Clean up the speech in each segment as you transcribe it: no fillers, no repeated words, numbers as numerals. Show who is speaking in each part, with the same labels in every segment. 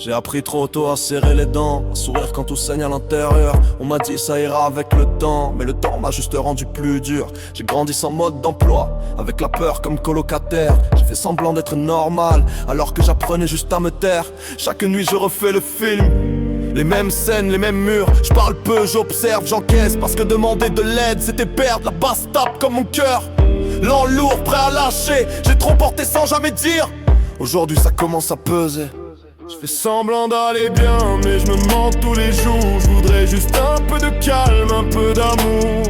Speaker 1: J'ai appris trop tôt à serrer les dents, à sourire quand tout saigne à l'intérieur. On m'a dit ça ira avec le temps, mais le temps m'a juste rendu plus dur. J'ai grandi sans mode d'emploi, avec la peur comme colocataire. J'ai fait semblant d'être normal, alors que j'apprenais juste à me taire. Chaque nuit je refais le film, les mêmes scènes, les mêmes murs. Je parle peu, j'observe, j'encaisse, parce que demander de l'aide c'était perdre. La basse tape comme mon cœur, lent, lourd, prêt à lâcher. J'ai trop porté sans jamais dire. Aujourd'hui ça commence à peser. Je fais semblant d'aller bien, mais je me mens tous les jours. Je voudrais juste un peu de calme, un peu d'amour.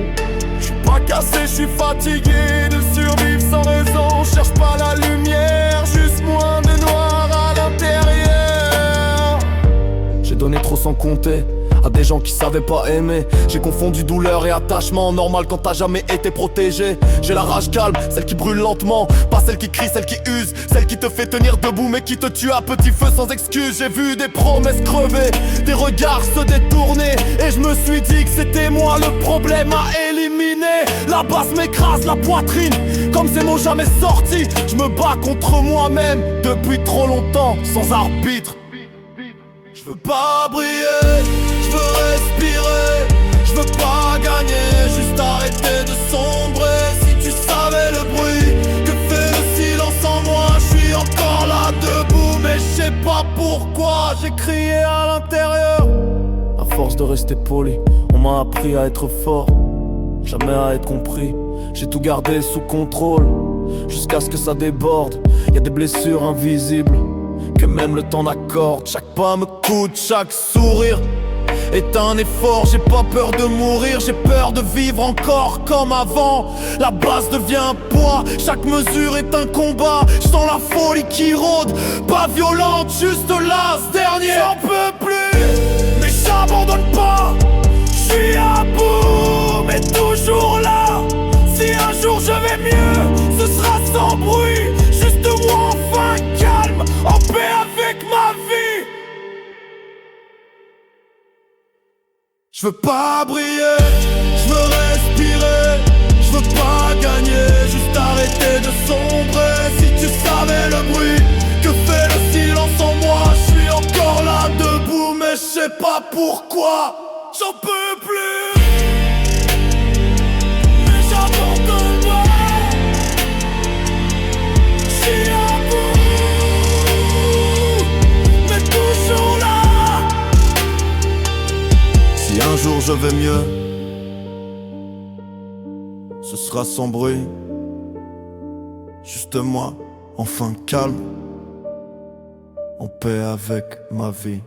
Speaker 1: Je suis pas cassé, je suis fatigué de survivre sans raison. Cherche pas la lumière, juste moins de noir à l'intérieur. J'ai donné trop sans compter à des gens qui savaient pas aimer. J'ai confondu douleur et attachement, normal quand t'as jamais été protégé. J'ai la rage calme, celle qui brûle lentement, pas celle qui crie, celle qui use, celle qui te fait tenir debout mais qui te tue à petit feu sans excuse. J'ai vu des promesses crever, des regards se détourner, et je me suis dit que c'était moi le problème à éliminer. La basse m'écrase la poitrine, comme ces mots jamais sortis. Je me bats contre moi-même depuis trop longtemps, sans arbitre. Je veux pas briller, je veux respirer. Je veux pas gagner, juste arrêter de sombrer. Si tu savais le bruit que fait le silence en moi. Je suis encore là debout, mais je sais pas pourquoi j'ai crié à l'intérieur. À force de rester poli, on m'a appris à être fort, jamais à être compris. J'ai tout gardé sous contrôle, jusqu'à ce que ça déborde. Y'a des blessures invisibles que même le temps n'accorde. Chaque pas me coûte, chaque sourire est un effort. J'ai pas peur de mourir, j'ai peur de vivre encore comme avant. La base devient un poids, chaque mesure est un combat. Je sens la folie qui rôde, pas violente, juste là, ce dernier. J'en peux plus, mais j'abandonne pas. Je suis à bout, mais toujours là. Si un jour je vais mieux, ce sera sans bruit. Juste moi enfin calme, en paix avec ma vie. Je veux pas briller, je veux respirer. Je veux pas gagner, juste arrêter de sombrer. Si tu savais le bruit que fait le silence en moi. Je suis encore là debout, mais je sais pas pourquoi. J'en peux plus, mais j'abandonne pas. Je suis à bout, mais toujours là. Si un jour je vais mieux, ce sera sans bruit. Juste moi, enfin calme, en paix avec ma vie.